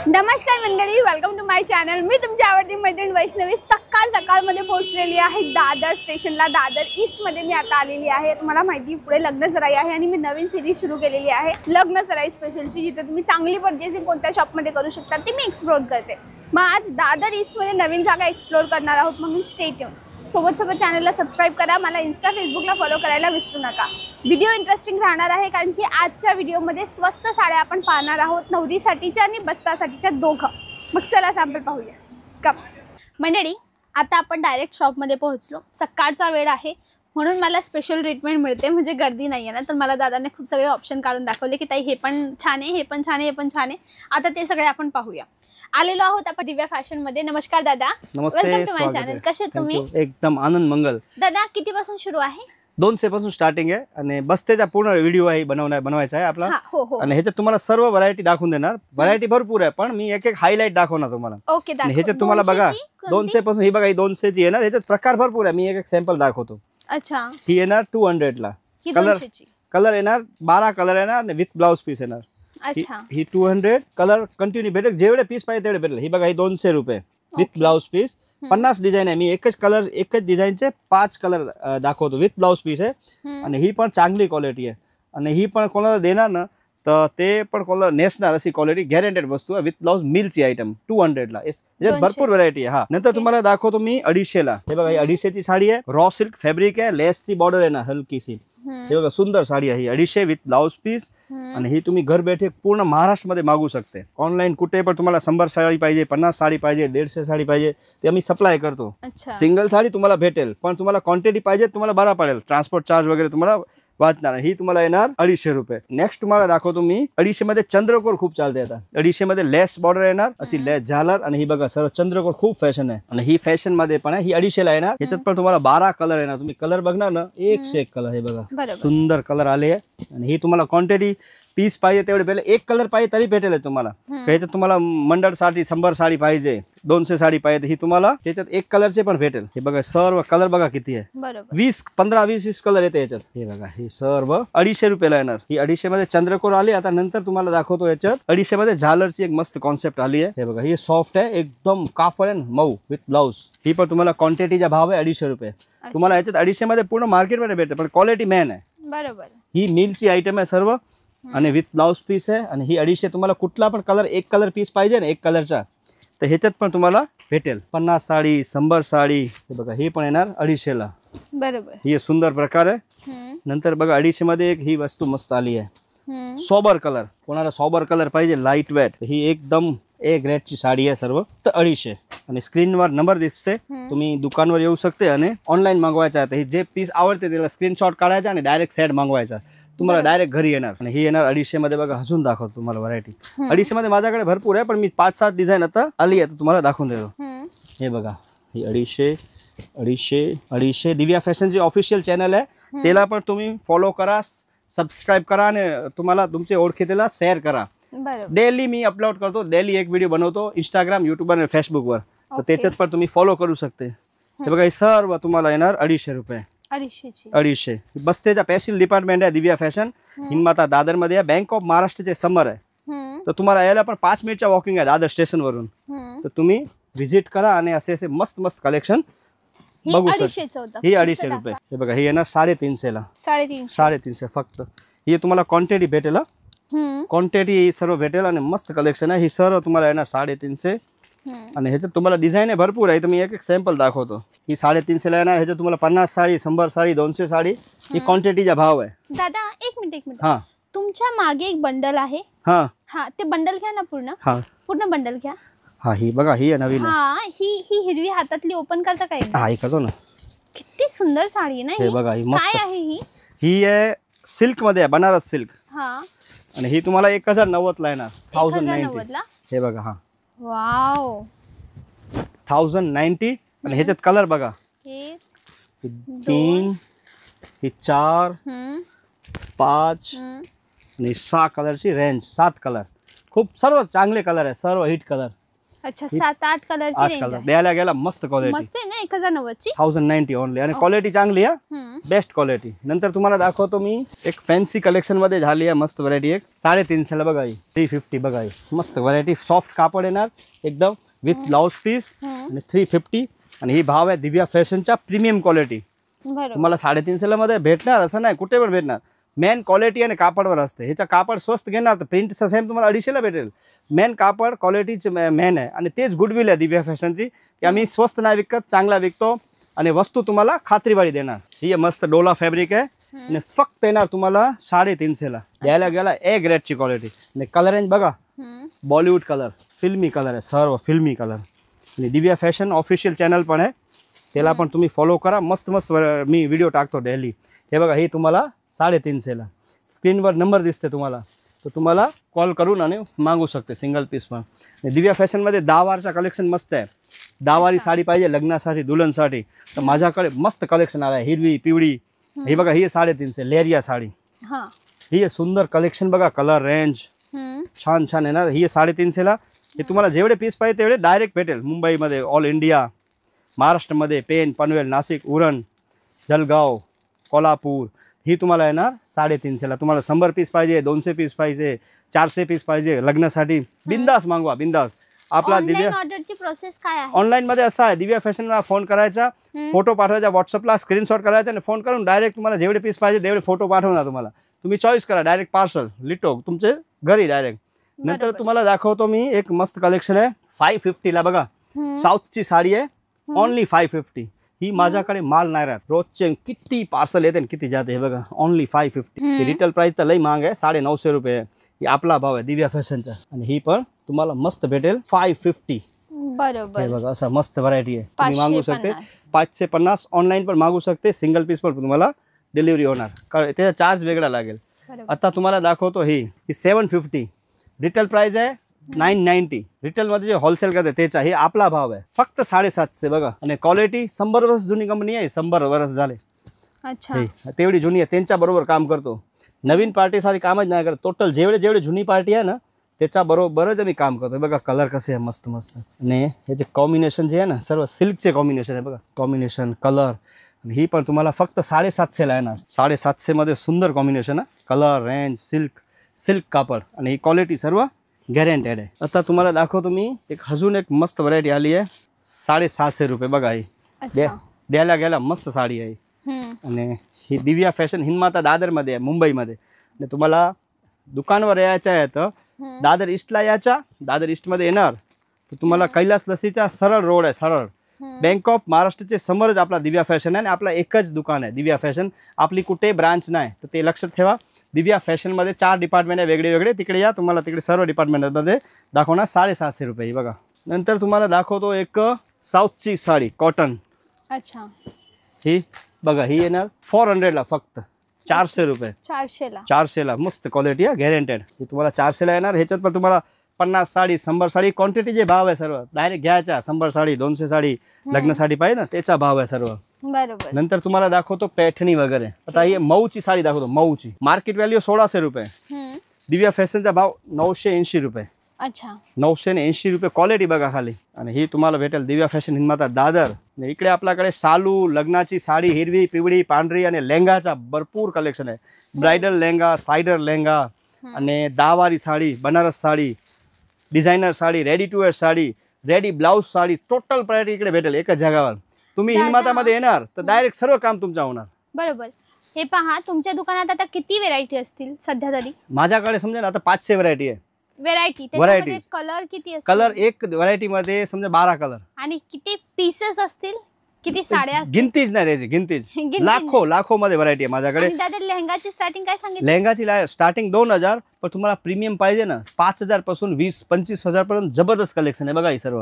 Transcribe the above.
नमस्कार मंडळी, welcome to my channel. मी तुमची आवडती मैत्रीण वैष्णवी सकाळमध्ये पोहोचलेली आहे दादर स्टेशनला। दादर ईस्ट मध्ये मी आता आलेली आहे। तुम्हाला माहिती पुढे लग्न सराई आहे आणि मी नवीन सिरीज सुरू केलेली आहे लग्न सराई स्पेशलची, जिथे तुम्ही चांगली पर्चेसिंग कोणत्या शॉपमध्ये करू शकता ते मी एक्सप्लोर करते। मग आज दादर ईस्ट मध्ये नवीन जागा एक्सप्लोर करणार आहोत, म्हणून स्टे ट्यून। सोबत चॅनलला सबस्क्राइब करा, मला इंस्टा फेसबुकला फॉलो करायला विसरू नका। व्हिडिओ इंटरेस्टिंग राहणार आहे, कारण की आजच्या व्हिडिओमध्ये स्वस्त साड्या आपण पाहणार आहोत, नवरीसाठीच्या आणि बस्तासाठीच्या दोघं। मग चला सॅम्पल पाहूया। कम मंडळी, आता आपण डायरेक्ट शॉपमध्ये पोहोचलो। सकाळचा वेळ आहे म्हणून मला स्पेशल ट्रीटमेंट मिळते, म्हणजे गर्दी नाही आहे ना। तर मला दादाने खूप सगळे ऑप्शन काढून दाखवले की ताई हे पण छान आहे, हे पण छान आहे, हे पण छान आहे। आता ते सगळे आपण पाहूया। आलेलो आहोत आपण दिव्या फॅशन मध्ये। नमस्कार दादा, वेलकम टू माय चॅनल। कसे तुम्ही? एकदम आनंद मंगल। दादा किती पासून सुरू आहे? 200 पासून स्टार्टिंग आहे आणि बस्तेचा पूर्ण व्हिडिओ आहे बनवायचा आहे आपला। आणि ह्याच्यात तुम्हाला सर्व व्हरायटी दाखवून देणार। व्हरायटी भरपूर आहे, पण मी एक एक हायलाइट दाखवणार तुम्हाला। ओके, ह्याच्यात तुम्हाला बघा 200 पासून ही बघा, ही 200 ची येणार। ह्याच्यात प्रकार भरपूर आहे, मी एक एक सॅम्पल दाखवतो। अच्छा, ही येणार 200 ला। कलर येणार 12 कलर येणार विथ ब्लाउज पीस येणार। अच्छा, ही 200 कलर कंटिन्यू भेटेल, जेवढे पीस पाहिजे तेवढे भेटेल। ही बघा, ही 200 रुपये विथ ब्लाउज पीस। 50 डिझाईन आहे, मी एकच कलर एकच डिझाईनचे 5 कलर दाखवतो विथ ब्लाउज पीस आहे। आणि ही पण चांगली क्वालिटी आहे, आणि ही पण कोणाला देणार ना तर ते पण कोणाला नेसणार अशी क्वालिटी गॅरंटेड वस्तू आहे विथ ब्लाउज मिलची आयटम 200 ला। याच्यात भरपूर व्हरायटी आहे। हा, नंतर तुम्हाला दाखवतो मी 250 ला। हे बघा, ही 250 ची साडी आहे, रॉ सिल्क फॅब्रिक आहे, लेसची बॉर्डर आहे ना हलकीशी। हे बघा, सुंदर साडी आहे, 250 विथ ब्लाउज पीस। आणि ही तुम्ही घर बैठे पूर्ण महाराष्ट्र मध्ये मागू शकते। ऑनलाईन कुठे पण तुम्हाला 100 साडी पाहिजे, 50 साडी पाहिजे, 150 साडी पाहिजे, ते आम्ही सप्लाय करतो। सिंगल साडी तुम्हाला भेटेल, पण तुम्हाला क्वांटिटी पाहिजे तुम्हाला बरा पडेल, ट्रान्सपोर्ट चार्ज वगैरे तुम्हाला वाचणार। ही तुम्हाला येणार 250 रुपये। नेक्स्ट तुम्हाला दाखवतो मी 250 मध्ये चंद्रकोर खूप चालते आता। 250 मध्ये लेस बॉर्डर येणार, अशी लेस झालर। आणि ही बघा सर्व चंद्रकोर खूप फॅशन आहे, आणि ही फॅशन मध्ये पण आहे। ही 250 ला येणार। याच्यात पण तुम्हाला 12 कलर येणार। तुम्ही कलर बघणार ना, एक से एक कलर। हे बघा, सुंदर कलर आले आहे। आणि ही तुम्हाला क्वांटिटी पीस पाहिजे तेवढे भेटेल, एक कलर पाहिजे तरी भेटेल तुम्हाला। त्याच्यात तुम्हाला मंडळ साठी 100 साडी पाहिजे, 200 साडी पाहिजे, ही तुम्हाला त्याच्यात एक कलरचे पण भेटेल। हे बघा, सर्व कलर बघा किती आहे, 15-20 कलर येते याच्यात। हे बघा, हे सर्व 250 रुपयाला येणार। ही 250 मध्ये चंद्रकोर आली। आता नंतर तुम्हाला दाखवतो याच्यात 250 मध्ये झालरची एक मस्त कॉन्सेप्ट आली आहे। हे बघा, ही सॉफ्ट आहे एकदम, कापड आहे मऊ विथ ब्लाउज। ही पण तुम्हाला क्वांटिटीचा भाव आहे 250 रुपये। तुम्हाला याच्यात 250 मध्ये पूर्ण मार्केटमध्ये भेटते, पण क्वालिटी मॅन आहे। बरोबर, ही मिलची आयटम आहे सर्व, आणि विथ ब्लाउज पीस आहे। आणि ही 250 तुम्हाला कुठला पण कलर, एक कलर पीस पाहिजे ना एक कलरचा, तर ह्याच्यात पण तुम्हाला भेटेल। 50 साडी, 100 साडी। हे बघा, हे पण येणार 250 ला। बरोबर, ही सुंदर प्रकार आहे। नंतर बघा, 250 मध्ये एक ही वस्तू मस्त आली आहे, सोबर कलर। कोणाला सोबर कलर पाहिजे, लाईट वेट, ही एकदम ए ग्रेडची साडी आहे सर्व, तर 250। आणि स्क्रीनवर नंबर दिसते, तुम्ही दुकानवर येऊ शकते आणि ऑनलाईन मागवायचा आहे। हे जे पीस आवडते त्याला स्क्रीनशॉट काढायचा आणि डायरेक्ट सेट मागवायचा, तुम्हाला डायरेक्ट घरी येणार। आणि ही येणार 250 मध्ये। बघा, हसून दाखवतो तुम्हाला व्हरायटी। 250 मध्ये माझ्याकडे भरपूर आहे, पण मी 5-7 डिझाईन आता आली आहे, तुम्हाला दाखवून देतो। हे बघा, ही 250 दिव्या फॅशनची ऑफिशियल चॅनल आहे, त्याला पण तुम्ही फॉलो करा, सबस्क्राईब करा, आणि तुम्हाला तुमचे ओळखीतेला शेअर करा। डेली मी अपलोड करतो, डेली एक व्हिडिओ बनवतो इंस्टाग्राम, युट्यूब आणि फेसबुकवर, तर त्याच्यात पण तुम्ही फॉलो करू शकते। हे बघा, हे सर्व तुम्हाला येणार 250 रुपये। 250 बस्तेचा फॅशन डिपार्टमेंट आहे दिव्या फॅशन, हिंदमाता दादर मध्ये आहे। बँक ऑफ महाराष्ट्राचे समोर आहे, तर तुम्हाला यायला पण 5 मिनिटचा वॉकिंग आहे दादर स्टेशन वरून। तर तुम्ही व्हिजिट करा आणि असे मस्त मस्त कलेक्शन बघू शकता। ही 250 रुपये। हे बघा, हे येणार 350 ला। 350 फक्त। ही तुम्हाला क्वांटिटी भेटेल, क्वांटिटी सर्व भेटेल, आणि मस्त कलेक्शन आहे। ही सर्व तुम्हाला येणार 350। आणि ह्याच्यात तुम्हाला डिझाईन आहे भरपूर आहे, तर मी एक एक सॅम्पल दाखवतो। ही 350 ला येणार। ह्याच्यात तुम्हाला 50 साडी, 100 साडी, 200 साडी, ही क्वांटिटीचा भाव आहे। दादा एक मिनिट, हा, तुमच्या मागे एक बंडल आहे। हा, ते बंडल घ्या ना पूर्ण। पूर्ण बंडल घ्या। हा, ही बघा, ही आहे नवीन। हा, ही हिरवी हातातली ओपन करता काय? हा, ही करतो ना। किती सुंदर साडी आहे ना ही। बघा, ही मस्त आहे। ही आहे सिल्क मध्ये, बनारस सिल्क। आणि ही तुम्हाला 1090 ला येणार, 1090 ला। हे बघा, हा, वाव, 1090। आणि ह्याच्यात कलर बघा, 3, 4, 5 आणि 6 कलरची रेंज, 7 कलर। खूप सर्व चांगले कलर आहे, सर्व हिट कलर। अच्छा 7-8 कलरची 8 रेंज कलर आहे. द्यायला गेला मस्त क्वालिटी. मस्त आहे ना 1090 ची. 1090 ओनली आणि क्वालिटी चांगली आहे, बेस्ट क्वालिटी. नंतर तुम्हाला दाखवतो मी एक फॅन्सी कलेक्शन मध्ये झाली आहे मस्त व्हरायटी. एक 350 ला बघा ही 350 बघा ही मस्त व्हरायटी. सॉफ्ट कापड येणार एकदम विथ ब्लाउज पीस आणि 350 आणि ही भाव आहे दिव्या फॅशनच्या प्रीमियम क्वालिटी. बरोबर. तुम्हाला 350 ला मध्ये भेटणार असं नाही, कुठे पण भेटणार. मेन क्वालिटी आणि कापडवर असते. ह्याचा कापड स्वस्त घेणार तर प्रिंट सेम तुम्हाला 250 ला भेटेल. मेन कापड क्वालिटीचे मेन आहे आणि तेच गुडविल आहे दिव्या फॅशनची की आम्ही स्वस्त नाही विकत, चांगला विकतो आणि वस्तू तुम्हाला खात्रीवाडी देणार. ही मस्त डोला फॅब्रिक आहे आणि फक्त येणार तुम्हाला 350 ला. द्यायला गेला ए ग्रेडची क्वालिटी. आणि कलर रेंज बघा बॉलिवूड कलर, फिल्मी कलर आहे, सर्व फिल्मी कलर. आणि दिव्या फॅशन ऑफिशियल चॅनल पण आहे, त्याला पण तुम्ही फॉलो करा. मस्त मस्त मी व्हिडिओ टाकतो डेली. हे बघा ही तुम्हाला 350 ला. स्क्रीनवर नंबर दिसते तुम्हाला, तर तुम्हाला कॉल करून आणि मागू शकते सिंगल पीस पण. दिव्या फॅशनमध्ये 10 वारचा कलेक्शन मस्त आहे. 10 वारी साडी पाहिजे लग्नासाठी दुल्हनसाठी तर माझ्याकडे मस्त कलेक्शन आलं आहे. हिरवी पिवळी ही बघा ही 350 लेरिया साडी. ही सुंदर कलेक्शन बघा, कलर रेंज छान छान येणार. ही 350 ला. हे तुम्हाला जेवढे पीस पाहिजे तेवढे डायरेक्ट भेटेल. मुंबईमध्ये, ऑल इंडिया, महाराष्ट्रामध्ये पेन, पनवेल, नाशिक, उरण, जळगाव, कोल्हापूर ही तुम्हाला येणार 350 ला. तुम्हाला 100 पीस पाहिजे, 200 पीस पाहिजे, 400 पीस पाहिजे लग्नासाठी बिंदास मागवा, बिंदास. आपला दिव्या ऑर्डरची प्रोसेस काय आहे? ऑनलाईन मध्ये असं आहे, दिव्या फॅशनला फोन करायचा, फोटो पाठवायचा व्हॉट्सअपला, स्क्रीनशॉट करायचा आणि फोन करून डायरेक्ट तुम्हाला जेवढे पीस पाहिजे तेवढे फोटो पाठवणार तुम्हाला. तुम्ही चॉईस करा, डायरेक्ट पार्सल लिटो तुमचे घरी डायरेक्ट. नंतर तुम्हाला दाखवतो मी एक मस्त कलेक्शन आहे 550 ला बघा. साऊथची साडी आहे ओनली 550. ही माझ्याकडे माल नाही राहत, रोजचे किती पार्सल येते किती जाते. हे बघा ओनली 550. रिटेल प्राइस तर लई महाग आहे, 950 रुपये आहे. ही आपला भाव आहे दिव्या फॅशनचा आणि ही पण तुम्हाला मस्त भेटेल 550. बरोबर. हे बघा असं मस्त व्हरायटी आहे, तुम्ही मागू शकते. 550 ऑनलाईन पण मागू शकते. सिंगल पीस पण तुम्हाला डिलिव्हरी होणार, त्याचा चार्ज वेगळा लागेल. आता तुम्हाला दाखवतो ही 750. रिटेल प्राइस आहे 990. रिटेल मध्ये जे होलसेल करते त्याचा हे आपला भाव आहे फक्त 750 बघा. आणि क्वालिटी 100 वर्ष जुनी कंपनी आहे, 100 वर्ष झाले. अच्छा तेवढी जुनी आहे, त्यांच्या बरोबर काम करतो. नवीन पार्टीसाठी कामच नाही करत. टोटल जेवढे जुनी पार्टी आहे ना त्याच्या बरोबरच आम्ही काम करतो. बघा कलर कसे आहे मस्त मस्त. आणि ह्याचे कॉम्बिनेशन जे आहे ना सर्व सिल्कचे कॉम्बिनेशन आहे बघा. कॉम्बिनेशन कलर ही पण तुम्हाला फक्त 750 ला येणार. 750 मध्ये सुंदर कॉम्बिनेशन आहे. कलर रेंज सिल्क कापड आणि ही क्वालिटी सर्व गॅरंटेड आहे. आता तुम्हाला दाखवतो मी अजून एक मस्त व्हरायटी आली आहे 750 रुपये बघा. ही द्यायला गेला मस्त साडी आहे. आणि ही दिव्या फॅशन हिंदमाता दादरमध्ये आहे, मुंबईमध्ये. आणि तुम्हाला दुकानवर यायचं आहे तर दादर ईस्टला यायचा. दादर ईस्टमध्ये येणार तर तुम्हाला कैलास लसीचा सरळ रोड आहे, सरळ बँक ऑफ महाराष्ट्राचे समोरच आपला दिव्या फॅशन आहे. आणि आपला एकच दुकान आहे दिव्या फॅशन, आपली कुठे ब्रांच नाही. तर ते लक्षात ठेवा. दिव्या फॅशनमध्ये 4 डिपार्टमेंट आहे वेगळे वेगळे. तिकडे या, तुम्हाला तिकडे सर्व डिपार्टमेंटमध्ये दाखवणार 750 रुपये बघा. नंतर तुम्हाला दाखवतो एक साऊथची साडी कॉटन. अच्छा ही बघा ही येणार 400 ला फक्त 400 रुपये. 400 ला मस्त क्वालिटी आहे, गॅरंटेड. ही तुम्हाला 400 ला येणार. ह्याच्यात पण तुम्हाला 50 साडी 100 साडी क्वांटिटीचे भाव आहे सर्व. डायरेक्ट घ्यायच्या 100 साडी 200 साडी लग्नासाठी पाहिजे ना त्याचा भाव आहे सर्व. बरोबर. नंतर तुम्हाला दाखवतो पैठणी वगैरे. आता ही मऊची साडी दाखवतो. मऊची मार्केट व्हॅल्यू 1600 रुपये. दिव्या फॅशनचा भाव 980 रुपये. अच्छा 980 रुपये. क्वालिटी बघा खाली. आणि ही तुम्हाला भेटेल दिव्या फॅशन हिंदमाता दादर. इकडे आपल्याकडे सालू लग्नाची साडी हिरवी पिवळी पांढरी आणि लेंगाचा भरपूर कलेक्शन आहे. ब्रायडल लेंगा, सायडर लेंगा आणि 10 वारी sari, Banaras sari, designer sari, ready to wear sari, ready blouse sari, total variety इकडे भेटेल एकाच जागावर. तुम्ही हिंदमातामध्ये येणार तर डायरेक्ट सर्व काम तुमचं होणार. बरोबर. हे पहा तुमच्या दुकानात आता किती व्हेरायटी असतील सध्या तरी? माझ्याकडे समजा ना आता 500 व्हरायटी आहे. व्हेरायटी कलर किती असतील? कलर एक व्हरायटी मध्ये समजा 12 कलर. आणि किती पीसेस असतील, किती साड्या असतील? गिनतीच नाही त्याची, गिनतीच लाखो मध्ये व्हरायटी आहे माझ्याकडे. दादा लेहंगाची स्टार्टिंग काय सांगितली? लेहंगाची स्टार्टिंग 2000, पण तुम्हाला प्रीमियम पाहिजे ना 5000 पासून 20-25 हजार पर्यंत जबरदस्त कलेक्शन आहे बघा ही सर्व.